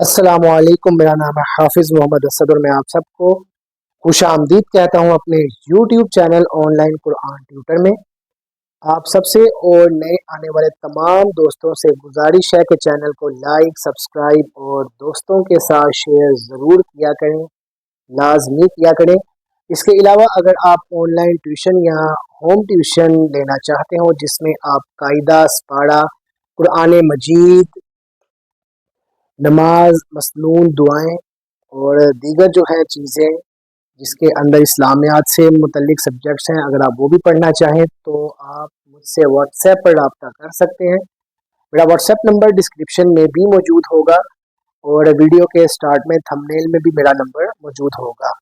अस्सलामुअलैकुम। मेरा नाम है हाफिज़ मोहम्मद असद और मैं आप सबको खुश आमदीद कहता हूँ अपने YouTube channel online Quran tutor में। आप सबसे और नए आने वाले तमाम दोस्तों से गुजारिश है कि चैनल को लाइक, सब्सक्राइब और दोस्तों के साथ शेयर ज़रूर किया करें, लाजमी किया करें। इसके अलावा अगर आप ऑनलाइन ट्यूशन या होम ट्यूशन लेना चाहते हो जिसमें आप कायदा, सपाड़ा, कुरान मजीद, नमाज, मसनून, दुआएं और दीगर जो है चीज़ें जिसके अंदर इस्लामियात से मुतल्लिक सब्जेक्ट्स हैं, अगर आप वो भी पढ़ना चाहें तो आप मुझसे व्हाट्सएप पर रब्ता कर सकते हैं। मेरा व्हाट्सएप नंबर डिस्क्रिप्शन में भी मौजूद होगा और वीडियो के स्टार्ट में थंबनेल में भी मेरा नंबर मौजूद होगा।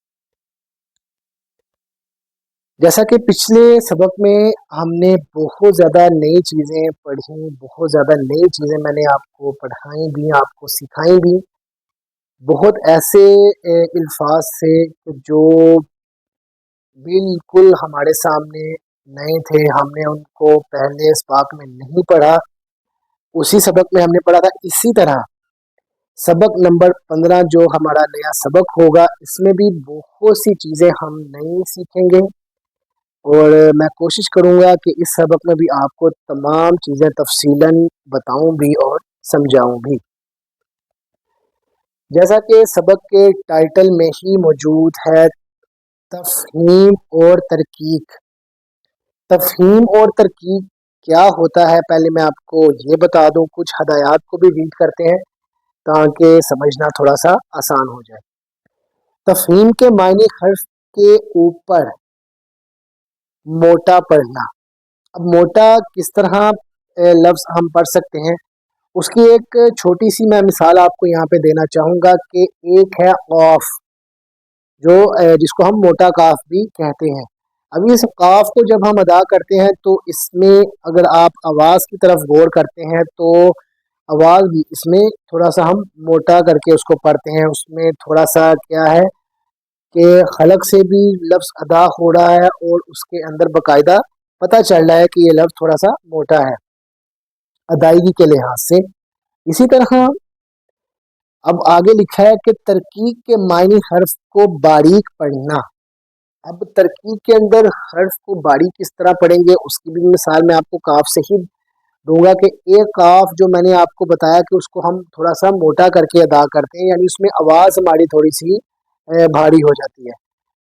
जैसा कि पिछले सबक में हमने बहुत ज़्यादा नई चीज़ें पढ़ी, बहुत ज़्यादा नई चीज़ें मैंने आपको पढ़ाई भी, आपको सिखाई भी। बहुत ऐसे अल्फाज से जो बिल्कुल हमारे सामने नए थे, हमने उनको पहले इस पाक में नहीं पढ़ा, उसी सबक में हमने पढ़ा था। इसी तरह सबक नंबर 15 जो हमारा नया सबक होगा, इसमें भी बहुत सी चीज़ें हम नई सीखेंगे और मैं कोशिश करूँगा कि इस सबक में भी आपको तमाम चीज़ें तफसीलन बताऊँ भी और समझाऊँ भी। जैसा कि सबक के टाइटल में ही मौजूद है, तफहीम और तरकीक। तफहीम और तरकीक क्या होता है, पहले मैं आपको ये बता दूं। कुछ हदायत को भी रीड करते हैं ताकि समझना थोड़ा सा आसान हो जाए। तफहीम के मायने हर्फ के ऊपर मोटा पढ़ना। अब मोटा किस तरह लफ्ज़ हम पढ़ सकते हैं, उसकी एक छोटी सी मैं मिसाल आपको यहाँ पे देना चाहूँगा कि एक है औफ, जो जिसको हम मोटा काफ भी कहते हैं। अभी इस काफ को जब हम अदा करते हैं तो इसमें अगर आप आवाज़ की तरफ गौर करते हैं तो आवाज़ भी इसमें थोड़ा सा हम मोटा करके उसको पढ़ते हैं। उसमें थोड़ा सा क्या है कि खलक से भी लफ्ज़ अदा हो रहा है और उसके अंदर बाकायदा पता चल रहा है कि ये लफ्ज़ थोड़ा सा मोटा है अदायगी के लिहाज से। इसी तरह अब आगे लिखा है कि तरकीब के मायने हर्फ को बारीक पढ़ना। अब तरकीब के अंदर हर्फ को बारीक किस तरह पढ़ेंगे उसकी भी मिसाल मैं आपको काफ से ही दूंगा कि एक काफ जो मैंने आपको बताया कि उसको हम थोड़ा सा मोटा करके अदा करते हैं, यानी उसमें आवाज़ हमारी थोड़ी सी भारी हो जाती है।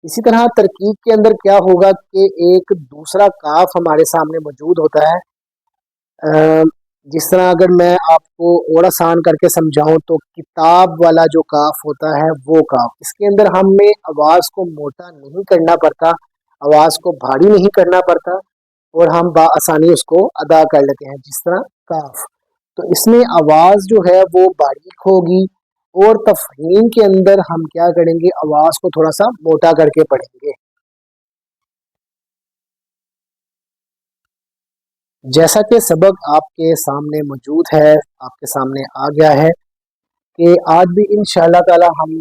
इसी तरह तरकीब के अंदर क्या होगा कि एक दूसरा काफ हमारे सामने मौजूद होता है। जिस तरह अगर मैं आपको और आसान करके समझाऊं तो किताब वाला जो काफ होता है वो काफ, इसके अंदर हमें आवाज़ को मोटा नहीं करना पड़ता, आवाज़ को भारी नहीं करना पड़ता और हम आसानी उसको अदा कर लेते हैं जिस तरह काफ। तो इसमें आवाज़ जो है वो बारीक होगी और तफहीम के अंदर हम क्या करेंगे, आवाज़ को थोड़ा सा मोटा करके पढ़ेंगे। जैसा कि सबक आपके सामने मौजूद है, आपके सामने आ गया है कि आज भी इंशाअल्लाह ताला हम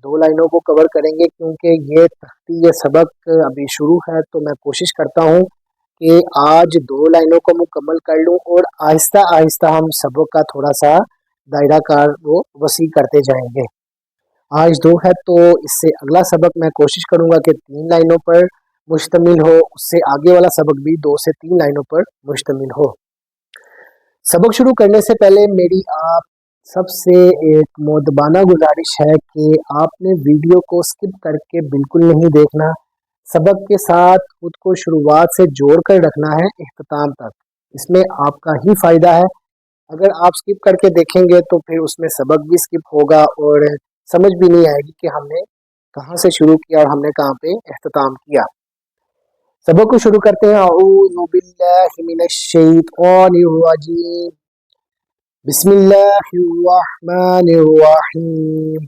2 लाइनों को कवर करेंगे क्योंकि ये सबक अभी शुरू है। तो मैं कोशिश करता हूँ कि आज 2 लाइनों को मुकम्मल कर लूँ और आहिस्ता आहिस्ता हम सबक का थोड़ा सा दायरा कार वो वसी करते जाएंगे। आज 2 है तो इससे अगला सबक मैं कोशिश करूँगा कि 3 लाइनों पर मुश्तमिल हो, उससे आगे वाला सबक भी 2 से 3 लाइनों पर मुश्तमिल हो। सबक शुरू करने से पहले मेरी आप सबसे एक मोदबाना गुजारिश है कि आपने वीडियो को स्किप करके बिल्कुल नहीं देखना। सबक के साथ खुद को शुरुआत से जोड़ कर रखना है इख्तिताम तक, इसमें आपका ही फ़ायदा है। अगर आप स्किप करके देखेंगे तो फिर उसमें सबक भी स्किप होगा और समझ भी नहीं आएगी कि हमने कहाँ से शुरू किया और हमने कहाँ पे इख्तिताम किया। सबक को शुरू करते हैं। अऊज़ु बिल्लाहि मिनश शैतानिर रजीम, बिस्मिल्लाहिर रहमानिर रहीम।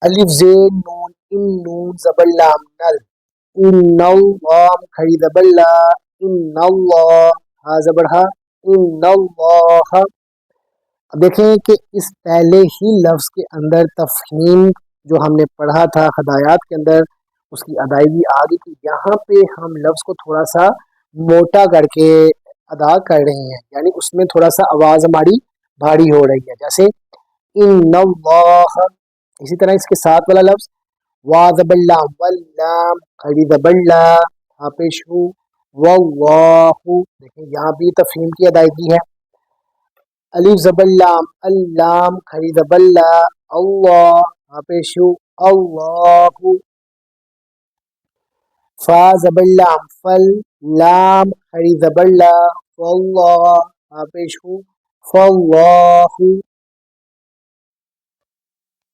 अलिफ ज़ेन नून इन नून ज़बर लाम नल, इन्नल्लाह खड़ी ज़बर ला, इन्नल्लाह हा ज़बर हा, इन्नल्लाह। अब देखें कि इस पहले ही लफ्ज़ के अंदर तफहीम जो हमने पढ़ा था हदायत के अंदर उसकी अदायगी आ गई कि यहाँ पे हम लफ्ज़ को थोड़ा सा मोटा करके अदा कर रहे हैं, यानी उसमें थोड़ा सा आवाज़ हमारी भारी हो रही है, जैसे इन्नल्लाह। इसी तरह इसके साथ वाला लफ्ज वाज़बल्लाम वल्लाम खड़ी ज़बल्ला यहाँ पेश हूँ वल्लाहु। देखिए यहाँ भी तफहीम की अदायगी है। अलिफ ज़बल्लाम अल्लाम खड़ी ज़बल्ला अल्लाह यहाँ पेश हूँ अल्लाहु। फा ज़बल्लाम फल लाम खड़ी ज़बल्ला फल्लाह यहाँ पेश हूँ फल्लाहु।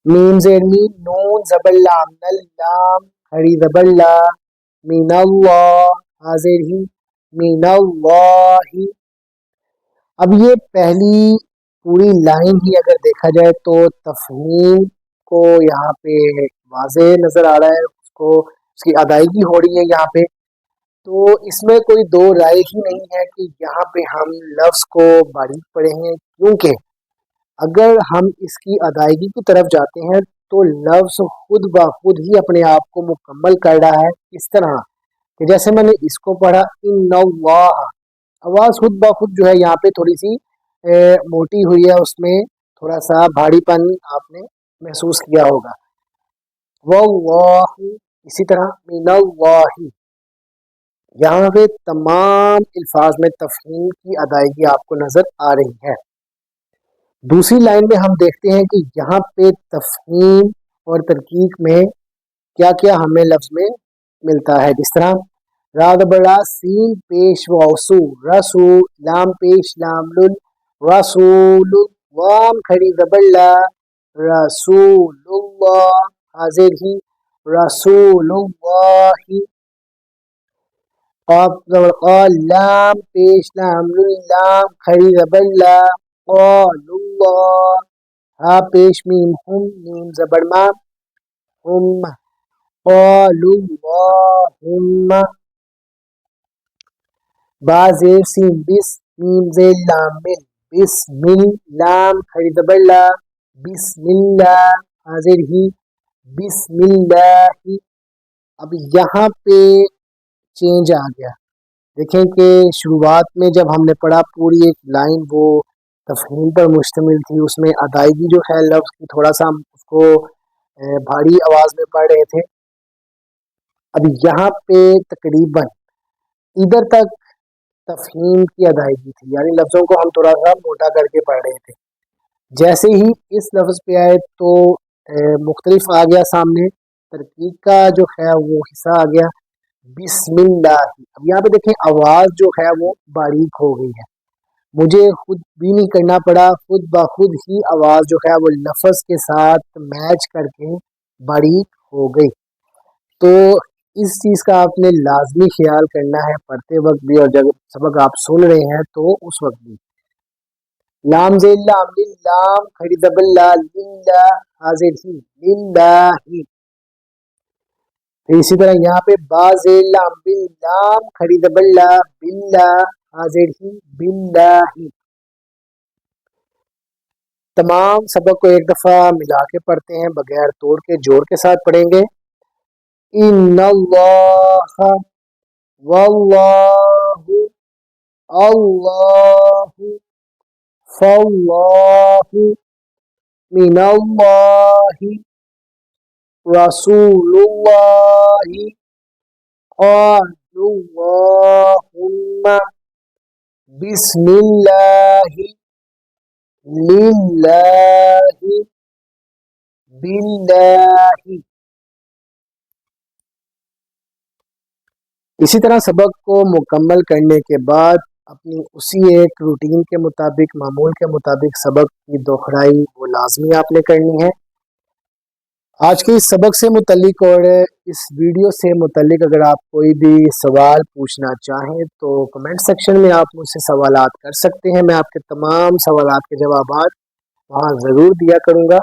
मीम ज़ेर मीम नून ज़बल्लाम नल्लाम खड़ी ज़बल्ला मिनल्लाह हाज़िर ही मिनल्लाहि। अब ये पहली पूरी लाइन ही अगर देखा जाए तो तफहीम को यहाँ पे वाज़े नज़र आ रहा है, उसको उसकी अदायगी हो रही है यहाँ पे। तो इसमें कोई दो राय ही नहीं है कि यहाँ पे हम लफ्ज़ को बारीक पढ़े हैं, क्योंकि अगर हम इसकी अदायगी की तरफ जाते हैं तो लफ्ज़ खुद ब खुद ही अपने आप को मुकम्मल कर रहा है। इस तरह कि जैसे मैंने इसको पढ़ा इन्नल्लाह, आवाज़ खुद ब खुद जो है यहाँ पे थोड़ी सी मोटी हुई है, उसमें थोड़ा सा भारीपन आपने महसूस किया होगा। वल्लाहु इसी तरह मिनल्लाहि, यहाँ पे तमाम अल्फाज में तफहीम की अदायगी आपको नज़र आ रही है। दूसरी लाइन में हम देखते हैं कि यहाँ पे तफहीम और तरकीक में क्या क्या हमें लफ्ज़ में मिलता है। जिस तरह राद बड़ा सीन पेश वसू रसू लाम पेश लामलुल रसूल वाम खड़ी ज़बल्ला रसूलुल्लाह हाजिर ही रसूलुल्लाहि। लाम पेश लामलुल लाम खड़ी ज़बल्ला क़ालुल्लाह हा पेश मीम हुम मीम ज़बरमा हुम क़ालुल्लाहुम्मा। बाज़े सीन बिस मीम ज़े लाम मिल बिस्मिल लाम खड़ी ज़बल्ला बिस्मिल्लाह हाजिर ही बिस्मिल्लाहि। अब यहाँ पे चेंज आ गया। देखें कि शुरुआत में जब हमने पढ़ा पूरी एक लाइन वो तफहीम पर मुश्तमिल थी, उसमें अदायगी जो है लफ्ज़ की थोड़ा सा हम उसको भारी आवाज़ में पढ़ रहे थे। अब यहाँ पे तकरीबन इधर तक तफहीम की अदायगी थी, यानी लफ्ज़ों को हम थोड़ा सा मोटा करके पढ़ रहे थे। जैसे ही इस लफ्ज़ पे आए तो मुख्तलिफ आ गया सामने, तरकीब का जो है वो हिस्सा आ गया बिस्मिल्लाह। अब यहाँ पे देखें आवाज़ जो है वो बारीक हो गई है, मुझे खुद भी नहीं करना पड़ा, खुद ब खुद ही आवाज़ जो है वो लफ्ज़ के साथ मैच करके बारीक हो गई। तो इस चीज़ का आपने लाजमी ख्याल करना है पढ़ते वक्त भी, और जब सबक आप सुन रहे हैं तो उस वक्त भी। लाम ज़ेर लाम लिल लाम खड़ी ज़बल्ला लिल्ला हाजिर ही लिल्लाहि। इसी तरह यहाँ पे बा ज़ेर लाम बिल लाम खड़ी ज़बल्ला बिल्ला हाजिर ही बिल्लाहि। तमाम सबक को एक दफ़ा मिला के पढ़ते हैं, बगैर तोड़ के जोड़ के साथ पढ़ेंगे। इन्नल्लाह वल्लाहु अल्लाहु फल्लाहु मिनल्लाहि रसूलुल्लाहि क़ालुल्लाहुम्मा बिस्मिल्लाहि लिल्लाहि बिल्लाहि। इसी तरह सबक को मुकम्मल करने के बाद अपनी उसी एक रूटीन के मुताबिक, मामूल के मुताबिक सबक की दोहराई वो लाजमी आपने करनी है। आज के इस सबक से मुतल्लिक और इस वीडियो से मुतल्लिक अगर आप कोई भी सवाल पूछना चाहें तो कमेंट सेक्शन में आप मुझसे सवालात कर सकते हैं। मैं आपके तमाम सवालात के जवाबात वहाँ ज़रूर दिया करूँगा।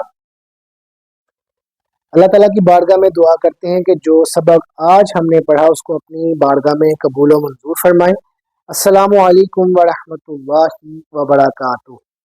अल्लाह ताला की बारगाह में दुआ करते हैं कि जो सबक आज हमने पढ़ा उसको अपनी बारगाह में कबूल व मंजूर फरमाएं। अस्सलामु अलैकुम व रहमतुल्लाहि व बरकातुहू।